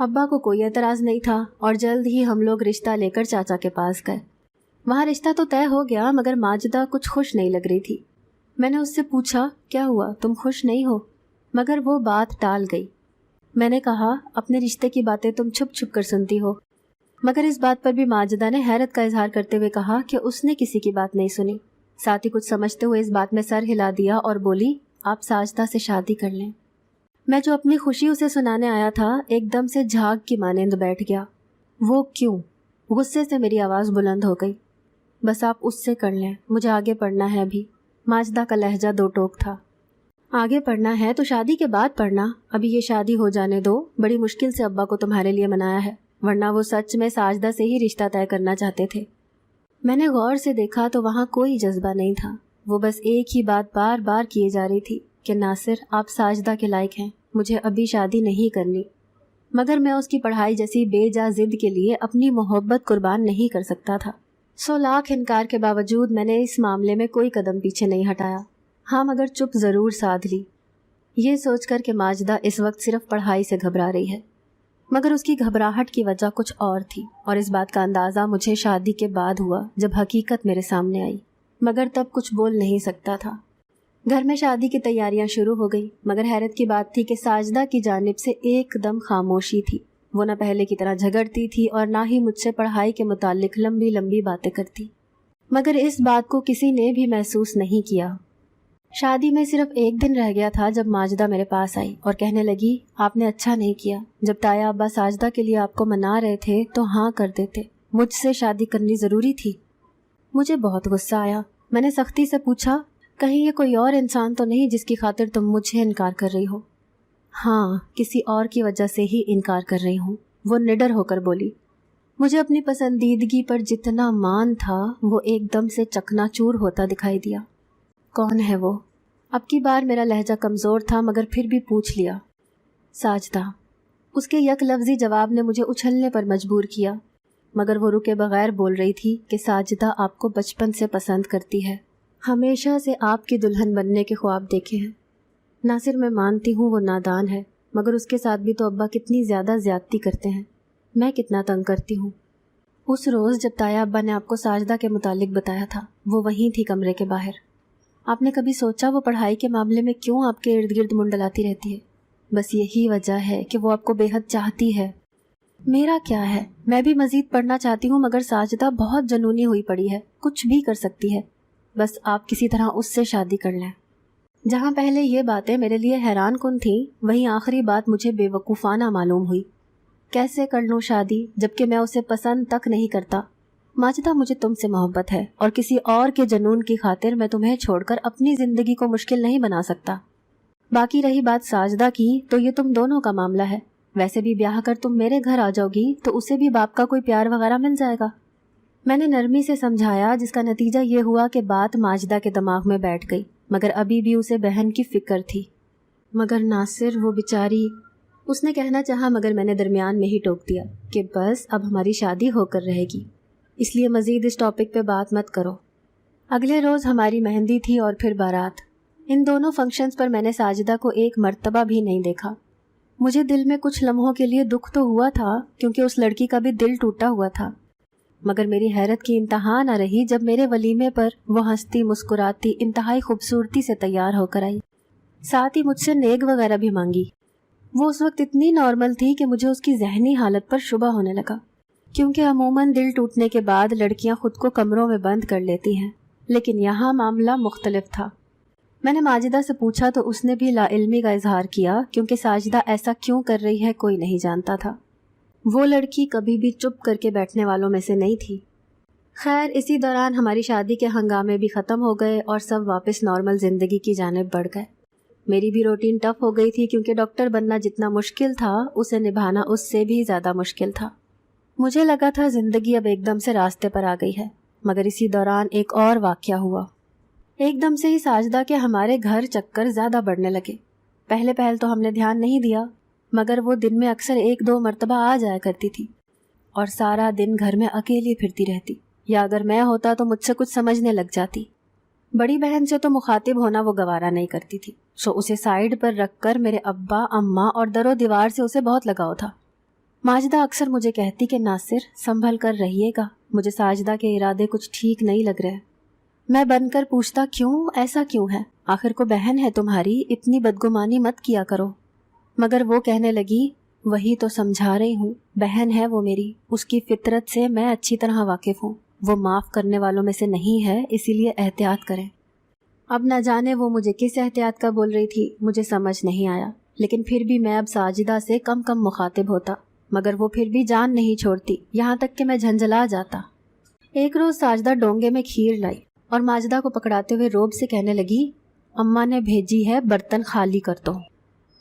ابا کو کوئی اعتراض نہیں تھا اور جلد ہی ہم لوگ رشتہ لے کر چاچا کے پاس گئے۔ وہاں رشتہ تو طے ہو گیا مگر ماجدہ کچھ خوش نہیں لگ رہی تھی۔ میں نے اس سے پوچھا کیا ہوا، تم خوش نہیں ہو؟ مگر وہ بات ٹال گئی۔ میں نے کہا اپنے رشتے کی باتیں تم چھپ چھپ کر سنتی ہو، مگر اس بات پر بھی ماجدہ نے حیرت کا اظہار کرتے ہوئے کہا کہ اس نے کسی کی بات نہیں سنی۔ ساتھ ہی کچھ سمجھتے ہوئے اس بات میں سر ہلا دیا اور بولی آپ ساجدہ سے شادی کر لیں۔ میں جو اپنی خوشی اسے سنانے آیا تھا ایک دم سے جھاگ کی مانند بیٹھ گیا۔ وہ کیوں؟ غصے سے میری آواز بلند ہو گئی۔ بس آپ اس سے کر لیں، مجھے آگے پڑھنا ہے ابھی۔ ماجدہ کا لہجہ دو ٹوک تھا۔ آگے پڑھنا ہے تو شادی کے بعد پڑھنا، ابھی یہ شادی ہو جانے دو۔ بڑی مشکل سے ابا کو تمہارے لیے منایا ہے، ورنہ وہ سچ میں ساجدہ سے ہی رشتہ طے کرنا چاہتے تھے۔ میں نے غور سے دیکھا تو وہاں کوئی جذبہ نہیں تھا، وہ بس ایک ہی بات بار بار کیے جا رہی تھی کہ ناصر آپ ساجدہ کے لائق ہیں، مجھے ابھی شادی نہیں کرنی۔ مگر میں اس کی پڑھائی جیسی بے جا ضد کے لیے اپنی محبت قربان نہیں کر سکتا تھا۔ 100 لاکھ انکار کے باوجود میں نے اس معاملے میں کوئی قدم پیچھے نہیں ہٹایا۔ ہاں مگر چپ ضرور سادھ لی، یہ سوچ کر کہ ماجدہ اس وقت صرف پڑھائی سے گھبرا رہی ہے، مگر اس کی گھبراہٹ کی وجہ کچھ اور تھی، اور اس بات کا اندازہ مجھے شادی کے بعد ہوا جب حقیقت میرے سامنے آئی، مگر تب کچھ بول نہیں سکتا تھا۔ گھر میں شادی کی تیاریاں شروع ہو گئی، مگر حیرت کی بات تھی کہ ساجدہ کی جانب سے ایک دم خاموشی تھی۔ وہ نہ پہلے کی طرح جھگڑتی تھی اور نہ ہی مجھ سے پڑھائی کے متعلق لمبی لمبی باتیں کرتی، مگر اس بات کو کسی نے بھی محسوس نہیں کیا۔ شادی میں صرف ایک دن رہ گیا تھا جب ماجدہ میرے پاس آئی اور کہنے لگی آپ نے اچھا نہیں کیا، جب تایا ابا ساجدہ کے لیے آپ کو منا رہے تھے تو ہاں کر دیتے، مجھ سے شادی کرنی ضروری تھی۔ مجھے بہت غصہ آیا۔ میں نے سختی سے پوچھا کہیں یہ کوئی اور انسان تو نہیں جس کی خاطر تم مجھے انکار کر رہی ہو؟ ہاں، کسی اور کی وجہ سے ہی انکار کر رہی ہوں، وہ نڈر ہو کر بولی۔ مجھے اپنی پسندیدگی پر جتنا مان تھا وہ ایک دم سے چکنا چور ہوتا دکھائی دیا۔ کون ہے وہ؟ اب کی بار میرا لہجہ کمزور تھا مگر پھر بھی پوچھ لیا۔ ساجدہ۔ اس کے یک لفظی جواب نے مجھے اچھلنے پر مجبور کیا، مگر وہ رکے بغیر بول رہی تھی کہ ساجدہ آپ کو بچپن سے پسند کرتی ہے، ہمیشہ سے آپ کی دلہن بننے کے خواب دیکھے ہیں۔ ناصر میں مانتی ہوں وہ نادان ہے، مگر اس کے ساتھ بھی تو ابا کتنی زیادہ زیادتی کرتے ہیں، میں کتنا تنگ کرتی ہوں۔ اس روز جب تایا ابا نے آپ کو ساجدہ کے متعلق بتایا تھا وہ وہیں تھی کمرے کے باہر۔ آپ نے کبھی سوچا وہ پڑھائی کے معاملے میں کیوں آپ کے ارد گرد منڈلاتی رہتی ہے؟ بس یہی وجہ ہے کہ وہ آپ کو بے حد چاہتی ہے۔ میرا کیا ہے، میں بھی مزید پڑھنا چاہتی ہوں مگر ساجدہ بہت جنونی ہوئی پڑی ہے، کچھ بھی کر سکتی ہے، بس آپ کسی طرح اس سے شادی کر لیں۔ جہاں پہلے یہ باتیں میرے لیے حیران کن تھیں، وہیں آخری بات مجھے بے وقوفانہ معلوم ہوئی۔ کیسے کر لوں شادی جبکہ میں اسے پسند تک نہیں کرتا؟ ماجدہ مجھے تم سے محبت ہے اور کسی اور کے جنون کی خاطر میں تمہیں چھوڑ کر اپنی زندگی کو مشکل نہیں بنا سکتا۔ باقی رہی بات ساجدہ کی تو یہ تم دونوں کا معاملہ ہے، ویسے بھی بیاہ کر تم میرے گھر آ جاؤ گی تو اسے بھی باپ کا کوئی پیار وغیرہ مل جائے گا۔ میں نے نرمی سے سمجھایا جس کا نتیجہ یہ ہوا کہ بات ماجدہ کے دماغ میں بیٹھ گئی، مگر ابھی بھی اسے بہن کی فکر تھی۔ مگر ناصر وہ بیچاری، اس نے کہنا چاہا مگر میں نے درمیان میں ہی ٹوک دیا کہ بس اب ہماری شادی ہو کر رہے گی، اس لیے مزید اس ٹاپک پہ بات مت کرو۔ اگلے روز ہماری مہندی تھی اور پھر بارات۔ ان دونوں فنکشنز پر میں نے ساجدہ کو ایک مرتبہ بھی نہیں دیکھا۔ مجھے دل میں کچھ لمحوں کے لیے دکھ تو ہوا تھا کیونکہ اس لڑکی کا بھی دل ٹوٹا ہوا تھا، مگر میری حیرت کی انتہا نہ رہی جب میرے ولیمے پر وہ ہنستی مسکراتی انتہائی خوبصورتی سے تیار ہو کر آئی، ساتھ ہی مجھ سے نیک وغیرہ بھی مانگی۔ وہ اس وقت اتنی نارمل تھی کہ مجھے اس کی ذہنی حالت پر شبہ ہونے لگا، کیونکہ عموماً دل ٹوٹنے کے بعد لڑکیاں خود کو کمروں میں بند کر لیتی ہیں، لیکن یہاں معاملہ مختلف تھا۔ میں نے ماجدہ سے پوچھا تو اس نے بھی لا علمی کا اظہار کیا، کیونکہ ساجدہ ایسا کیوں کر رہی ہے کوئی نہیں جانتا تھا۔ وہ لڑکی کبھی بھی چپ کر کے بیٹھنے والوں میں سے نہیں تھی۔ خیر، اسی دوران ہماری شادی کے ہنگامے بھی ختم ہو گئے اور سب واپس نارمل زندگی کی جانب بڑھ گئے۔ میری بھی روٹین ٹف ہو گئی تھی کیونکہ ڈاکٹر بننا جتنا مشکل تھا اسے نبھانا اس سے بھی زیادہ مشکل تھا۔ مجھے لگا تھا زندگی اب ایک دم سے راستے پر آ گئی ہے، مگر اسی دوران ایک اور واقعہ ہوا۔ ایک دم سے ہی ساجدہ کے ہمارے گھر چکر زیادہ بڑھنے لگے۔ پہلے تو ہم نے دھیان نہیں دیا، مگر وہ دن میں اکثر 1-2 مرتبہ آ جایا کرتی تھی اور سارا دن گھر میں اکیلی پھرتی رہتی، یا اگر میں ہوتا تو مجھ سے کچھ سمجھنے لگ جاتی۔ بڑی بہن سے تو مخاطب ہونا وہ گوارا نہیں کرتی تھی، سو اسے سائیڈ پر رکھ کر میرے ابا اماں اور در و دیوار سے اسے بہت لگاؤ تھا۔ ماجدہ اکثر مجھے کہتی کہ ناصر سنبھل کر رہیے گا، مجھے ساجدہ کے ارادے کچھ ٹھیک نہیں لگ رہے۔ میں بن کر پوچھتا کیوں، ایسا کیوں ہے؟ آخر کو بہن ہے تمہاری، اتنی بدگمانی مت کیا کرو۔ مگر وہ کہنے لگی، وہی تو سمجھا رہی ہوں، بہن ہے وہ میری، اس کی فطرت سے میں اچھی طرح واقف ہوں، وہ معاف کرنے والوں میں سے نہیں ہے، اسی لیے احتیاط کریں۔ اب نہ جانے وہ مجھے کس احتیاط کا بول رہی تھی، مجھے سمجھ نہیں آیا، لیکن پھر بھی میں اب ساجدہ سے کم مخاطب ہوتا، مگر وہ پھر بھی جان نہیں چھوڑتی، یہاں تک کہ میں جھنجھلا جاتا۔ ایک روز ساجدہ ڈونگے میں کھیر لائی اور ماجدہ کو پکڑاتے ہوئے روب سے کہنے لگی، اماں نے بھیجی ہے، برتن خالی کر دو۔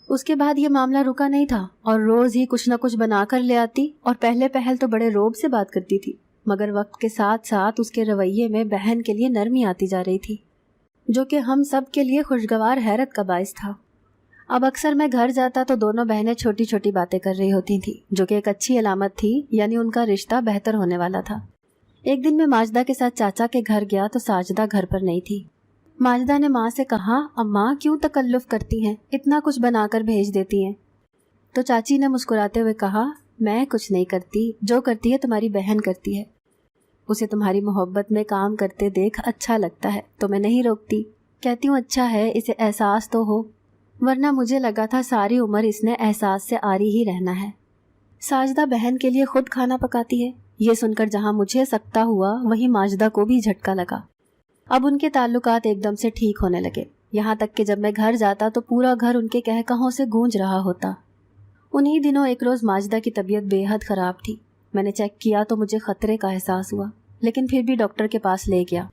اس کے بعد یہ معاملہ رکا نہیں تھا اور روز ہی کچھ نہ کچھ بنا کر لے آتی، اور پہلے پہل تو بڑے روب سے بات کرتی تھی، مگر وقت کے ساتھ ساتھ اس کے رویے میں بہن کے لیے نرمی آتی جا رہی تھی، جو کہ ہم سب کے لیے خوشگوار حیرت کا باعث تھا۔ اب اکثر میں گھر جاتا تو دونوں بہنیں چھوٹی چھوٹی باتیں کر رہی ہوتی تھیں، جو کہ ایک اچھی علامت تھی، یعنی ان کا رشتہ بہتر ہونے والا تھا۔ ایک دن میں ماجدہ کے ساتھ چاچا کے گھر گیا تو ساجدہ گھر پر نہیں تھی۔ ماجدہ نے ماں سے کہا، اماں کیوں تکلف کرتی ہیں، اتنا کچھ بنا کر بھیج دیتی ہیں؟ تو چاچی نے مسکراتے ہوئے کہا، میں کچھ نہیں کرتی، جو کرتی ہے تمہاری بہن کرتی ہے، اسے تمہاری محبت میں کام کرتے دیکھ اچھا لگتا ہے تو میں نہیں روکتی، کہتی ہوں اچھا ہے، اسے احساس تو ہو، ورنہ مجھے لگا تھا ساری عمر اس نے احساس سے آری ہی رہنا ہے۔ ساجدہ بہن کے لیے خود کھانا پکاتی ہے، یہ سن کر جہاں مجھے سکتا ہوا وہیں ماجدہ کو بھی جھٹکا لگا۔ اب ان کے تعلقات ایک دم سے ٹھیک ہونے لگے، یہاں تک کہ جب میں گھر جاتا تو پورا گھر ان کے کہکہوں سے گونج رہا ہوتا۔ انہی دنوں ایک روز ماجدہ کی طبیعت بے حد خراب تھی، میں نے چیک کیا تو مجھے خطرے کا احساس ہوا، لیکن پھر بھی ڈاکٹر کے پاس لے گیا۔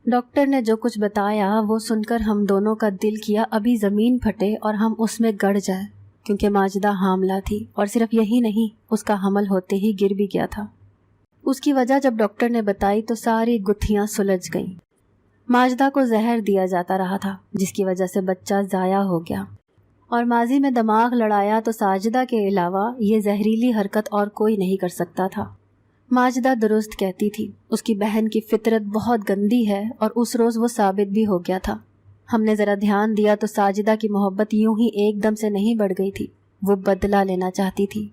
ڈاکٹر نے جو کچھ بتایا وہ سن کر ہم دونوں کا دل کیا ابھی زمین پھٹے اور ہم اس میں گڑ جائیں، کیونکہ ماجدہ حاملہ تھی، اور صرف یہی نہیں، اس کا حمل ہوتے ہی گر بھی گیا تھا۔ اس کی وجہ جب ڈاکٹر نے بتائی تو ساری گتھیاں سلجھ گئیں۔ ماجدہ کو زہر دیا جاتا رہا تھا، جس کی وجہ سے بچہ ضائع ہو گیا، اور ماضی میں دماغ لڑایا تو ساجدہ کے علاوہ یہ زہریلی حرکت اور کوئی نہیں کر سکتا تھا۔ ماجدہ درست کہتی تھی، اس کی بہن کی فطرت بہت گندی ہے، اور اس روز وہ ثابت بھی ہو گیا تھا۔ ہم نے ذرا دھیان دیا تو ساجدہ کی محبت یوں ہی ایک دم سے نہیں بڑھ گئی تھی، وہ بدلہ لینا چاہتی تھی،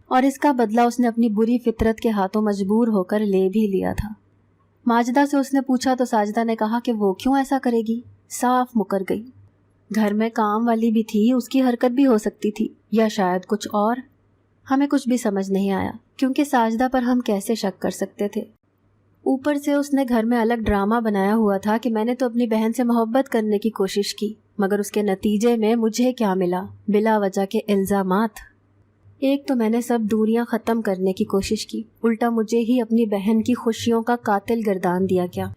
اور اس کا بدلہ اس نے اپنی بری فطرت کے ہاتھوں مجبور ہو کر لے بھی لیا تھا۔ ماجدہ سے اس نے پوچھا تو ساجدہ نے کہا کہ وہ کیوں ایسا کرے گی، صاف مکر گئی۔ گھر میں کام والی بھی تھی، اس کی حرکت بھی ہو سکتی تھی، یا شاید کچھ اور۔ ہمیں کچھ بھی سمجھ نہیں آیا، کیونکہ ساجدہ پر ہم کیسے شک کر سکتے تھے؟ اوپر سے اس نے گھر میں الگ ڈرامہ بنایا ہوا تھا کہ میں نے تو اپنی بہن سے محبت کرنے کی کوشش کی، مگر اس کے نتیجے میں مجھے کیا ملا؟ بلا وجہ کے الزامات۔ ایک تو میں نے سب دوریاں ختم کرنے کی کوشش کی، الٹا مجھے ہی اپنی بہن کی خوشیوں کا قاتل گردان دیا گیا،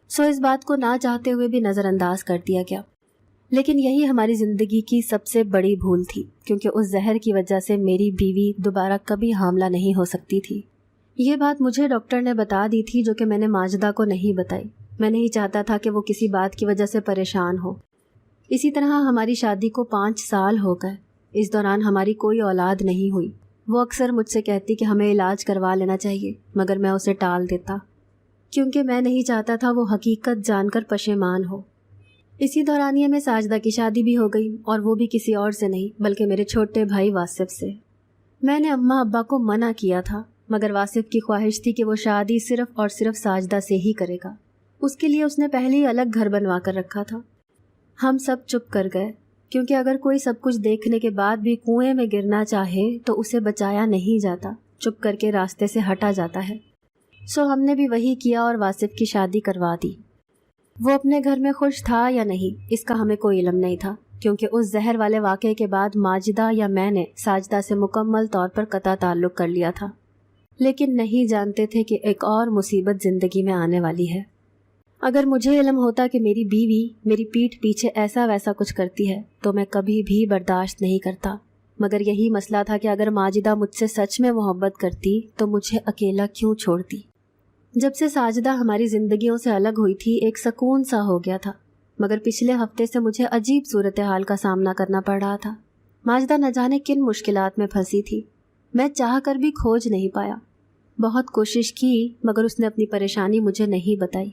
سو اس بات کو نہ چاہتے ہوئے بھی نظر انداز کر دیا گیا۔ لیکن یہی ہماری زندگی کی سب سے بڑی بھول تھی، کیونکہ اس زہر کی وجہ سے میری بیوی دوبارہ کبھی حاملہ نہیں ہو سکتی تھی۔ یہ بات مجھے ڈاکٹر نے بتا دی تھی، جو کہ میں نے ماجدہ کو نہیں بتائی۔ میں نہیں چاہتا تھا کہ وہ کسی بات کی وجہ سے پریشان ہو۔ اسی طرح ہماری شادی کو 5 سال ہو گئے، اس دوران ہماری کوئی اولاد نہیں ہوئی۔ وہ اکثر مجھ سے کہتی کہ ہمیں علاج کروا لینا چاہیے، مگر میں اسے ٹال دیتا، کیونکہ میں نہیں چاہتا تھا وہ حقیقت جان کر پشیمان ہو۔ اسی دورانیے میں ساجدہ کی شادی بھی ہو گئی، اور وہ بھی کسی اور سے نہیں بلکہ میرے چھوٹے بھائی واصف سے۔ میں نے اماں ابا کو منع کیا تھا، مگر واصف کی خواہش تھی کہ وہ شادی صرف اور صرف ساجدہ سے ہی کرے گا۔ اس کے لیے اس نے پہلے ہی الگ گھر بنوا کر رکھا تھا۔ ہم سب چپ کر گئے، کیونکہ اگر کوئی سب کچھ دیکھنے کے بعد بھی کنویں میں گرنا چاہے تو اسے بچایا نہیں جاتا، چپ کر کے راستے سے ہٹا جاتا ہے۔ سو ہم نے بھی وہی کیا اور واصف کی شادی کروا دی۔ وہ اپنے گھر میں خوش تھا یا نہیں، اس کا ہمیں کوئی علم نہیں تھا، کیونکہ اس زہر والے واقعے کے بعد ماجدہ یا میں نے ساجدہ سے مکمل طور پر قطع تعلق کر لیا تھا، لیکن نہیں جانتے تھے کہ ایک اور مصیبت زندگی میں آنے والی ہے۔ اگر مجھے علم ہوتا کہ میری بیوی میری پیٹھ پیچھے ایسا ویسا کچھ کرتی ہے تو میں کبھی بھی برداشت نہیں کرتا، مگر یہی مسئلہ تھا کہ اگر ماجدہ مجھ سے سچ میں محبت کرتی تو مجھے اکیلا کیوں چھوڑتی۔ جب سے ساجدہ ہماری زندگیوں سے الگ ہوئی تھی ایک سکون سا ہو گیا تھا، مگر پچھلے ہفتے سے مجھے عجیب صورتحال کا سامنا کرنا پڑ رہا تھا۔ ماجدہ نہ جانے کن مشکلات میں پھنسی تھی، میں چاہ کر بھی کھوج نہیں پایا۔ بہت کوشش کی مگر اس نے اپنی پریشانی مجھے نہیں بتائی۔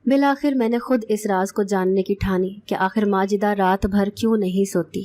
بالآخر میں نے خود اس راز کو جاننے کی ٹھانی کہ آخر ماجدہ رات بھر کیوں نہیں سوتی۔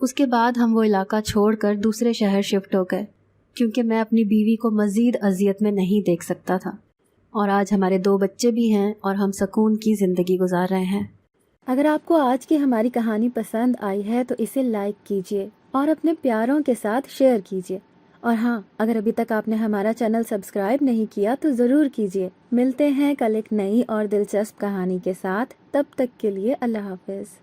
اس کے بعد ہم وہ علاقہ چھوڑ کر دوسرے شہر شفٹ ہو گئے، کیونکہ میں اپنی بیوی کو مزید اذیت میں نہیں دیکھ سکتا تھا، اور آج ہمارے 2 بچے بھی ہیں اور ہم سکون کی زندگی گزار رہے ہیں۔ اگر آپ کو آج کی ہماری کہانی پسند آئی ہے تو اسے لائک کیجیے اور اپنے پیاروں کے ساتھ شیئر کیجیے، اور ہاں، اگر ابھی تک آپ نے ہمارا چینل سبسکرائب نہیں کیا تو ضرور کیجیے۔ ملتے ہیں کل ایک نئی اور دلچسپ کہانی کے ساتھ، تب تک کے لیے اللہ حافظ۔